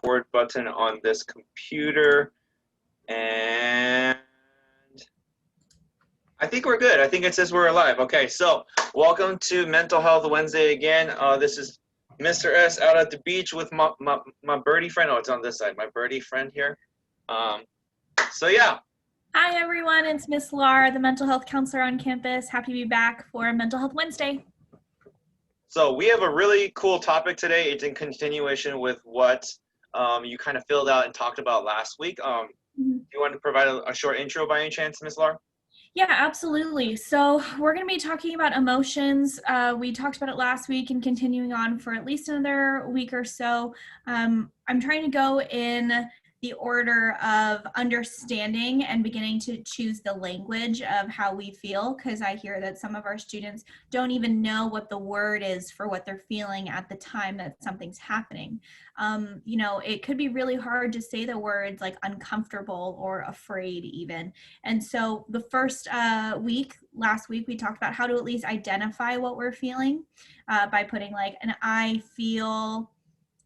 record button on this computer, and I think we're good. I think it says we're alive. Okay, so welcome to Mental Health Wednesday again. This is Mr. S out at the beach with my birdie friend. Oh, it's on this side. My birdie friend here. So yeah. Hi everyone, it's Miss Laura, the mental health counselor on campus. Happy to be back for Mental Health Wednesday. So we have a really cool topic today. It's in continuation with what you kind of filled out and talked about last week. Do you want to provide a short intro by any chance, Miss Laura? Yeah, absolutely. So we're going to be talking about emotions. We talked about it last week and continuing on for at least another week or so. I'm trying to go in the order of understanding and beginning to choose the language of how we feel, because I hear that some of our students don't even know what the word is for what they're feeling at the time that something's happening. It could be really hard to say the words like uncomfortable or afraid even. And so the first last week, we talked about how to at least identify what we're feeling by putting like I feel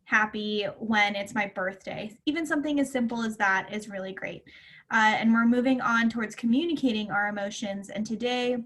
happy when it's my birthday. Even something as simple as that is really great. And we're moving on towards communicating our emotions. And today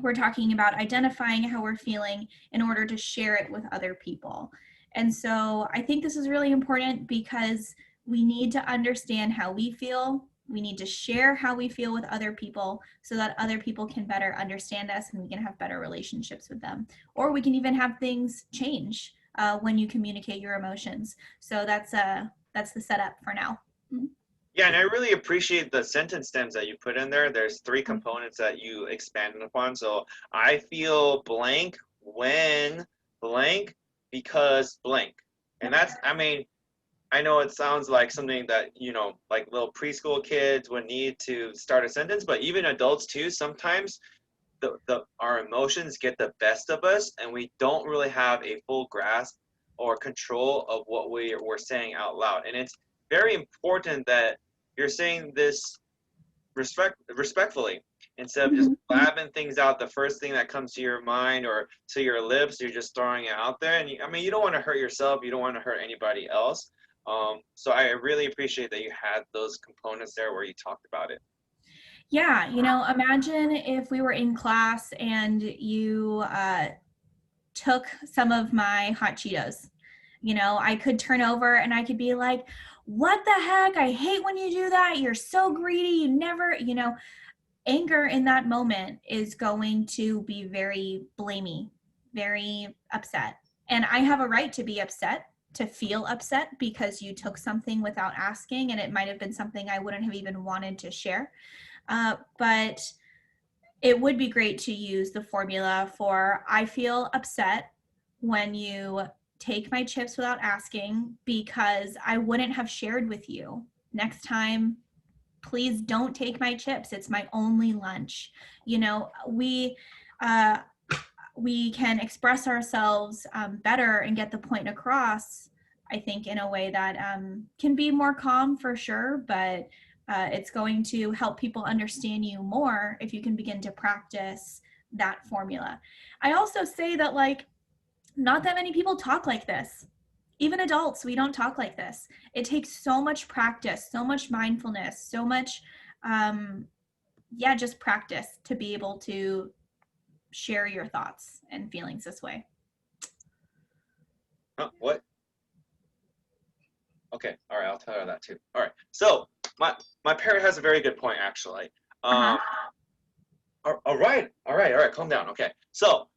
we're talking about identifying how we're feeling in order to share it with other people. And so I think this is really important because we need to understand how we feel. We need to share how we feel with other people so that other people can better understand us and we can have better relationships with them. Or we can even have things change when you communicate your emotions. So that's the setup for now. Mm-hmm. Yeah, and I really appreciate the sentence stems that you put in there. There's three components that you expanded upon. So I feel blank when blank because blank. And that's, I know it sounds like something that, like little preschool kids would need to start a sentence, but even adults too, sometimes our emotions get the best of us and we don't really have a full grasp or control of what we're saying out loud. And it's very important that you're saying this respectfully instead of just blabbing things out. The first thing that comes to your mind or to your lips, you're just throwing it out there. And you don't want to hurt yourself. You don't want to hurt anybody else. So I really appreciate that you had those components there where you talked about it. Yeah, imagine if we were in class and you took some of my hot Cheetos. I could turn over and I could be like, what the heck? I hate when you do that. You're so greedy. You never, anger in that moment is going to be very blamey, very upset. And I have a right to be upset, to feel upset because you took something without asking, and it might have been something I wouldn't have even wanted to share. But it would be great to use the formula for I feel upset when you take my chips without asking because I wouldn't have shared with you. Next time, please don't take my chips. It's my only lunch. We can express ourselves better and get the point across, I think, in a way that can be more calm for sure, but it's going to help people understand you more if you can begin to practice that formula. I also say that not that many people talk like this. Even adults, we don't talk like this. It takes so much practice, so much mindfulness, so much, just practice to be able to share your thoughts and feelings this way. What? Okay, all right, I'll tell her that too. All right, so my parrot has a very good point, actually. All right, calm down. Okay, so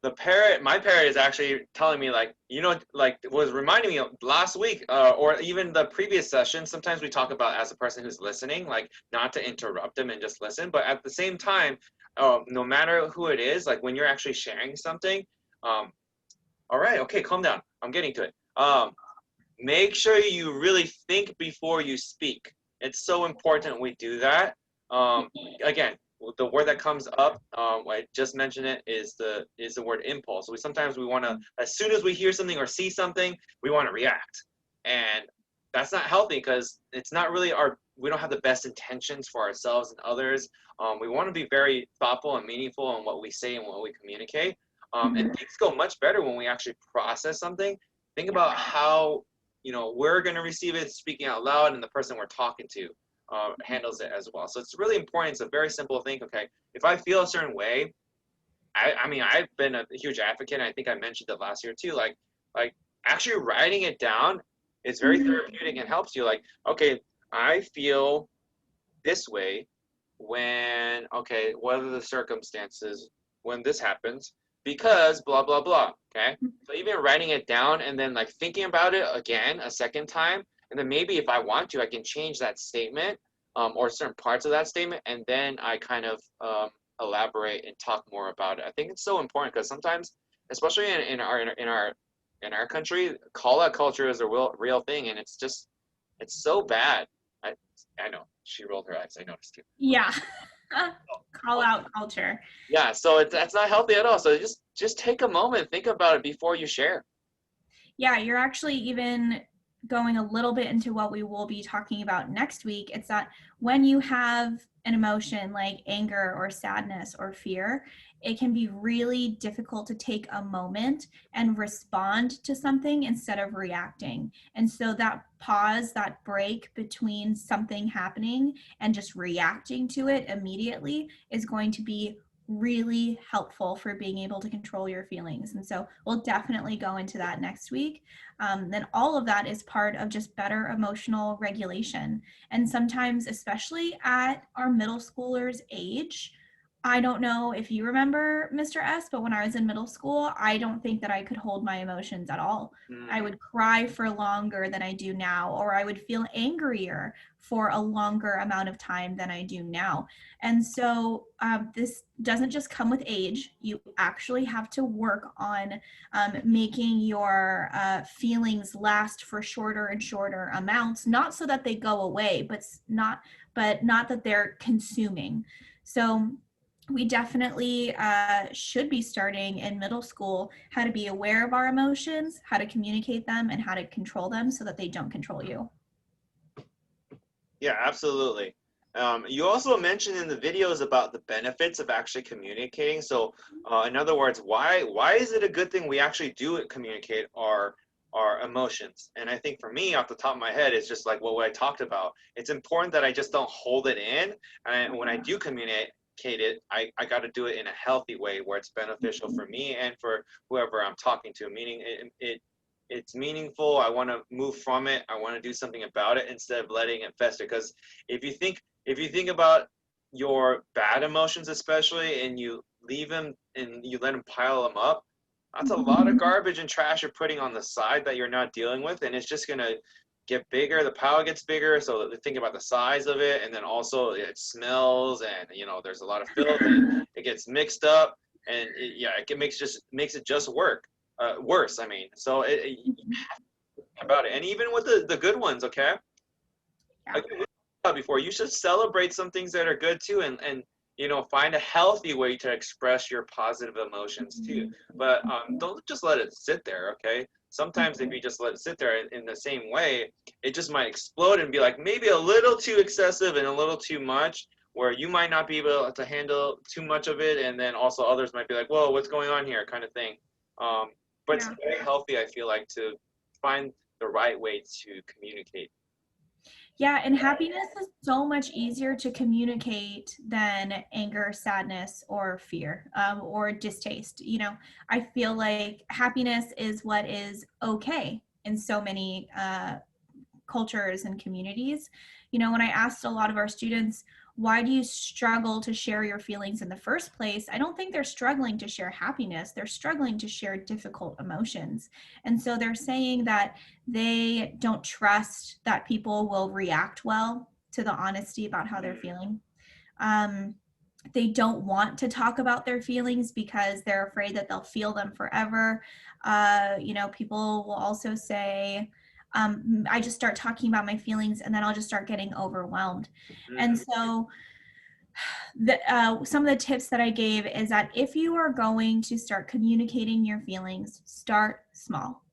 my parrot is actually telling me was reminding me of last week or even the previous session. Sometimes we talk about as a person who's listening, like not to interrupt them and just listen, but at the same time, no matter who it is, like when you're actually sharing something, all right, okay, calm down. I'm getting to it. Make sure you really think before you speak. It's so important we do that. Again, the word that comes up, I just mentioned it, is the word impulse. Sometimes we want to, as soon as we hear something or see something, we want to react, and that's not healthy because it's not really we don't have the best intentions for ourselves and others. We want to be very thoughtful and meaningful in what we say and what we communicate. And things go much better when we actually process something. Think about how we're going to receive it speaking out loud, and the person we're talking to handles it as well. So it's really important. It's a very simple thing. Okay, if I feel a certain way, I mean, I've been a huge advocate, and I think I mentioned it last year too. Like actually writing it down is very therapeutic and helps you. Like, okay, I feel this way when, okay, what are the circumstances when this happens? Because blah, blah, blah, okay? So even writing it down and then like thinking about it again a second time, and then maybe if I want to, I can change that statement or certain parts of that statement, and then I kind of elaborate and talk more about it. I think it's so important because sometimes, especially in our country, call out culture is a real thing, and it's so bad. I know she rolled her eyes. I noticed too. Yeah. Call out culture. Yeah, so that's not healthy at all. So just take a moment, think about it before you share. Yeah, you're actually even going a little bit into what we will be talking about next week. It's that when you have an emotion like anger or sadness or fear, it can be really difficult to take a moment and respond to something instead of reacting. And so that pause, that break between something happening and just reacting to it immediately is going to be really helpful for being able to control your feelings. And so we'll definitely go into that next week. Then all of that is part of just better emotional regulation. And sometimes, especially at our middle schoolers' age, I don't know if you remember, Mr. S, but when I was in middle school, I don't think that I could hold my emotions at all. I would cry for longer than I do now, or I would feel angrier for a longer amount of time than I do now. And so this doesn't just come with age. You actually have to work on making your feelings last for shorter and shorter amounts, not so that they go away, but not that they're consuming. So we definitely should be starting in middle school how to be aware of our emotions, how to communicate them, and how to control them so that they don't control you. Yeah, absolutely. You also mentioned in the videos about the benefits of actually communicating. So, in other words, why is it a good thing we actually do communicate our emotions? And I think for me, off the top of my head, it's just like what I talked about. It's important that I just don't hold it in, and when I do communicate it, I got to do it in a healthy way where it's beneficial for me and for whoever I'm talking to. Meaning it's meaningful. I want to move from it. I want to do something about it instead of letting it fester. Because if you think about your bad emotions, especially, and you leave them and you let them pile them up, that's a lot of garbage and trash you're putting on the side that you're not dealing with, and it's just gonna get bigger. The pile gets bigger, so think about the size of it, and then also it smells, and there's a lot of filth, and it gets mixed up, and it makes it just worse. I mean, so about it, and even with the good ones, okay. Like we talked about before, you should celebrate some things that are good too, and find a healthy way to express your positive emotions too. But don't just let it sit there, okay? Sometimes if you just let it sit there in the same way, it just might explode and be like maybe a little too excessive and a little too much, where you might not be able to handle too much of it, and then also others might be like, whoa, what's going on here, kind of thing. But it's very healthy, I feel like, to find the right way to communicate. Yeah, and happiness is so much easier to communicate than anger, sadness, or fear, or distaste. I feel like happiness is what is okay in so many cultures and communities. When I asked a lot of our students, why do you struggle to share your feelings in the first place? I don't think they're struggling to share happiness. They're struggling to share difficult emotions. And so they're saying that they don't trust that people will react well to the honesty about how they're feeling. They don't want to talk about their feelings because they're afraid that they'll feel them forever. People will also say, I just start talking about my feelings and then I'll just start getting overwhelmed. And so some of the tips that I gave is that if you are going to start communicating your feelings, start small.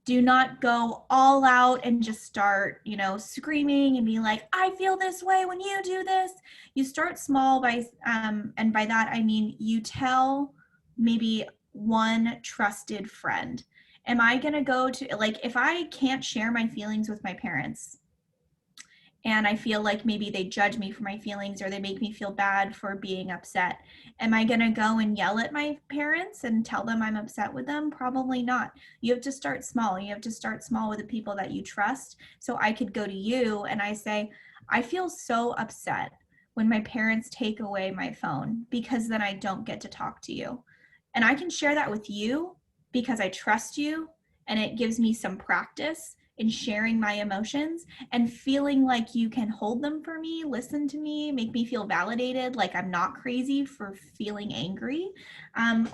Do not go all out and just start, screaming and be like, I feel this way when you do this. You start small and by that, I mean, you tell maybe one trusted friend. Am I going to go to, like, if I can't share my feelings with my parents and I feel like maybe they judge me for my feelings or they make me feel bad for being upset, am I going to go and yell at my parents and tell them I'm upset with them? Probably not. You have to start small. You have to start small with the people that you trust. So I could go to you and I say, I feel so upset when my parents take away my phone because then I don't get to talk to you. And I can share that with you because I trust you and it gives me some practice in sharing my emotions and feeling like you can hold them for me, listen to me, make me feel validated, like I'm not crazy for feeling angry.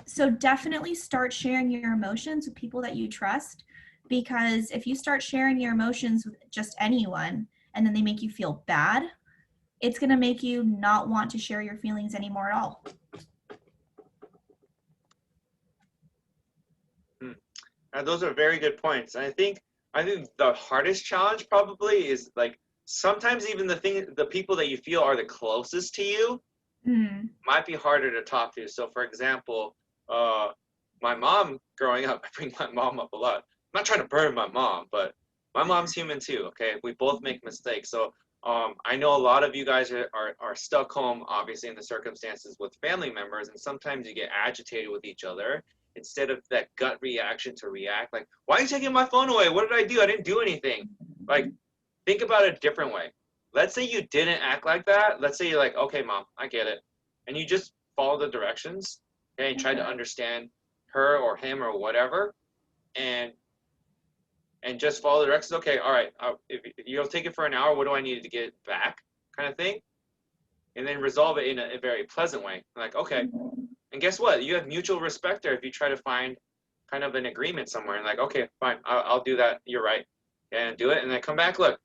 So definitely start sharing your emotions with people that you trust, because if you start sharing your emotions with just anyone and then they make you feel bad, it's going to make you not want to share your feelings anymore at all. Those are very good points. And I think the hardest challenge probably is like sometimes even the people that you feel are the closest to you might be harder to talk to. So for example, my mom growing up, I bring my mom up a lot. I'm not trying to burn my mom, but my mom's human too. Okay, we both make mistakes. So I know a lot of you guys are stuck home, obviously, in the circumstances with family members, and sometimes you get agitated with each other instead of that gut reaction to react. Like, why are you taking my phone away? What did I do? I didn't do anything. Like, think about it a different way. Let's say you didn't act like that. Let's say you're like, okay, mom, I get it. And you just follow the directions, okay, and try to understand her or him or whatever, and just follow the directions. Okay, all right, if you'll take it for an hour, what do I need to get back, kind of thing, and then resolve it in a very pleasant way. Like, okay, and guess what? You have mutual respect there if you try to find kind of an agreement somewhere. And like, okay, fine, I'll do that. You're right, and do it, and then come back. Look,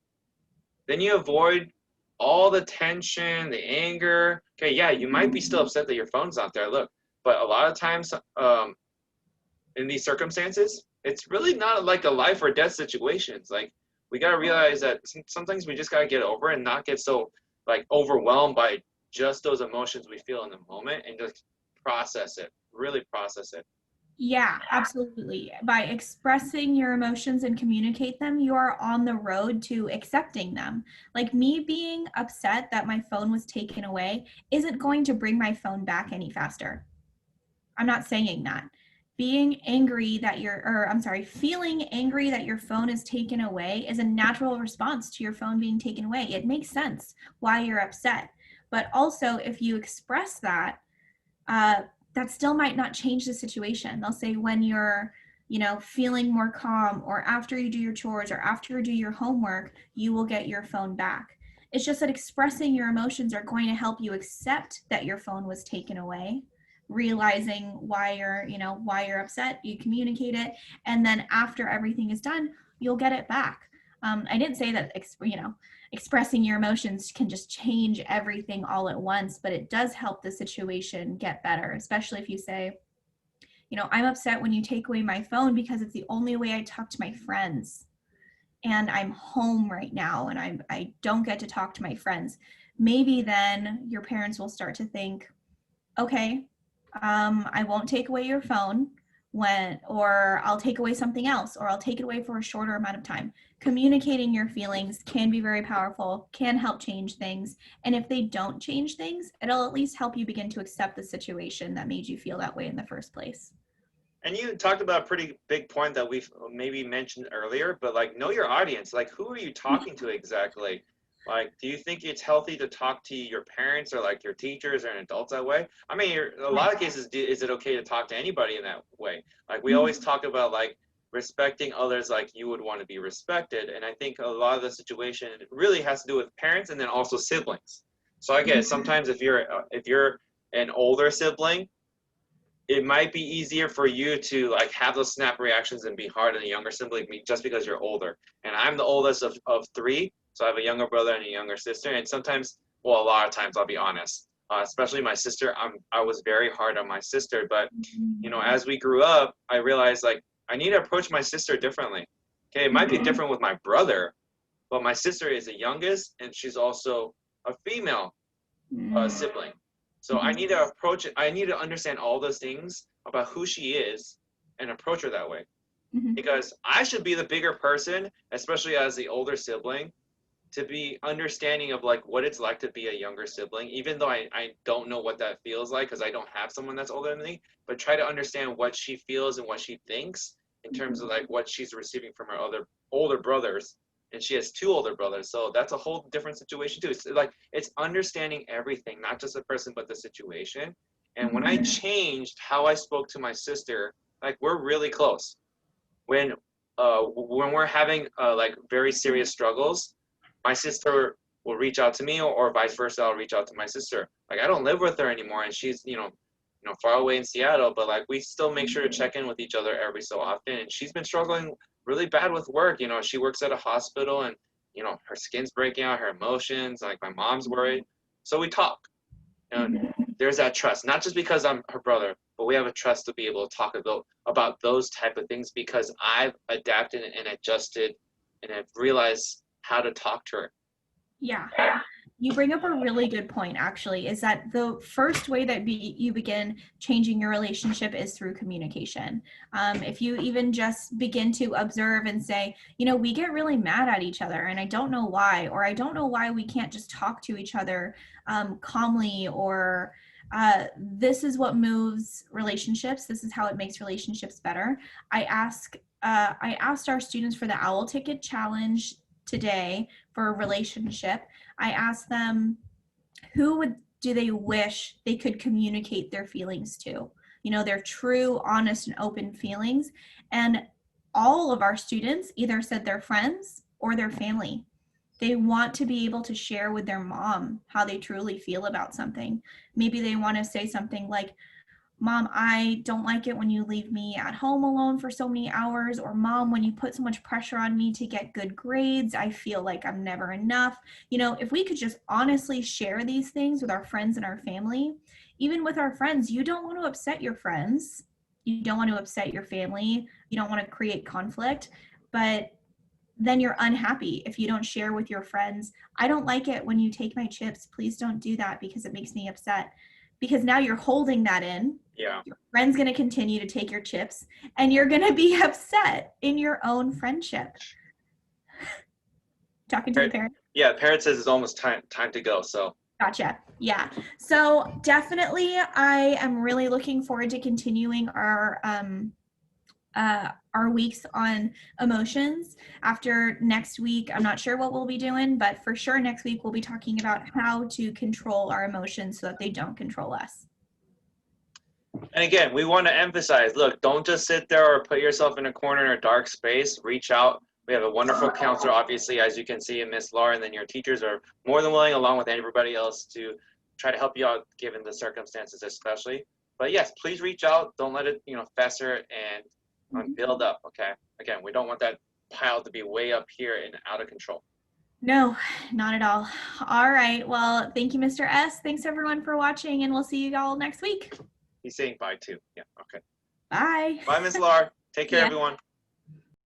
then you avoid all the tension, the anger. Okay, yeah, you might be still upset that your phone's not there. Look, but a lot of times, in these circumstances, it's really not like a life or death situations. Like, we gotta realize that sometimes we just gotta get over it and not get so like overwhelmed by just those emotions we feel in the moment, and just process it, really process it. Yeah, absolutely. By expressing your emotions and communicate them, you are on the road to accepting them. Like, me being upset that my phone was taken away isn't going to bring my phone back any faster. I'm not saying that. Being angry that feeling angry that your phone is taken away is a natural response to your phone being taken away. It makes sense why you're upset. But also, if you express that, that still might not change the situation. They'll say when you're, feeling more calm, or after you do your chores, or after you do your homework, you will get your phone back. It's just that expressing your emotions are going to help you accept that your phone was taken away, realizing why you're upset. You communicate it, and then after everything is done, you'll get it back. I didn't say that expressing your emotions can just change everything all at once, but it does help the situation get better, especially if you say, I'm upset when you take away my phone because it's the only way I talk to my friends, and I'm home right now and I don't get to talk to my friends. Maybe then your parents will start to think, okay, I won't take away your phone or I'll take away something else, or I'll take it away for a shorter amount of time. Communicating your feelings can be very powerful, can help change things. And if they don't change things, it'll at least help you begin to accept the situation that made you feel that way in the first place. And you talked about a pretty big point that we've maybe mentioned earlier, but like, know your audience. Like, who are you talking to exactly? Like, do you think it's healthy to talk to your parents or like your teachers or adults that way? I mean, a lot of cases, is it okay to talk to anybody in that way? Like, we always talk about like respecting others like you would want to be respected. And I think a lot of the situation really has to do with parents and then also siblings. So I guess sometimes if you're an older sibling, it might be easier for you to like have those snap reactions and be hard on a younger sibling just because you're older. And I'm the oldest of three, so I have a younger brother and a younger sister. And sometimes, well, a lot of times, I'll be honest, especially my sister, I was very hard on my sister. But as we grew up, I realized like I need to approach my sister differently. Okay, it might be different with my brother, but my sister is the youngest, and she's also a female sibling. So I need to approach it. I need to understand all those things about who she is and approach her that way. Mhm. because I should be the bigger person, especially as the older sibling, to be understanding of like what it's like to be a younger sibling, even though I don't know what that feels like because I don't have someone that's older than me, but try to understand what she feels and what she thinks in terms of like what she's receiving from her other older brothers. And she has two older brothers, so that's a whole different situation too. It's like it's understanding everything, not just the person but the situation. And when I changed how I spoke to my sister, like we're really close. When we're having like very serious struggles, my sister will reach out to me, or vice versa. I'll reach out to my sister. Like I don't live with her anymore, and she's far away in Seattle, but like we still make sure to check in with each other every so often. And she's been struggling really bad with work. She works at a hospital, and her skin's breaking out, her emotions. Like my mom's worried, so we talk. And there's that trust, not just because I'm her brother, but we have a trust to be able to talk about those type of things because I've adapted and adjusted, and I've realized how to talk to her. Yeah. You bring up a really good point, actually, is that the first way that you begin changing your relationship is through communication. If you even just begin to observe and say, we get really mad at each other and I don't know why, or I don't know why we can't just talk to each other calmly, or this is what moves relationships. This is how it makes relationships better. I asked our students for the Owl Ticket Challenge today for a relationship. I asked them, do they wish they could communicate their feelings to? Their true, honest, and open feelings. And all of our students either said their friends or their family. They want to be able to share with their mom how they truly feel about something. Maybe they want to say something like, Mom, I don't like it when you leave me at home alone for so many hours. Or Mom, when you put so much pressure on me to get good grades, I feel like I'm never enough. If we could just honestly share these things with our friends and our family, even with our friends, you don't want to upset your friends. You don't want to upset your family. You don't want to create conflict, but then you're unhappy if you don't share with your friends. I don't like it when you take my chips. Please don't do that because it makes me upset. Because now you're holding that in. Yeah. Your friend's going to continue to take your chips and you're going to be upset in your own friendship. Talking to the parent? Yeah, parent says it's almost time to go, so. Gotcha. Yeah. So definitely I am really looking forward to continuing our weeks on emotions. After next week, I'm not sure what we'll be doing, but for sure next week we'll be talking about how to control our emotions so that they don't control us. And again, we want to emphasize, look, don't just sit there or put yourself in a corner in a dark space. Reach out. We have a wonderful counselor, obviously, as you can see, Miss Laura, and then your teachers are more than willing, along with everybody else, to try to help you out given the circumstances especially. But yes, please reach out. Don't let it, fester and build up, okay? Again, we don't want that pile to be way up here and out of control. No, not at all. All right. Well, thank you, Mr. S. Thanks, everyone, for watching, and we'll see you all next week. He's saying bye, too. Yeah, okay. Bye. Bye, Miss Laura. Take care, everyone.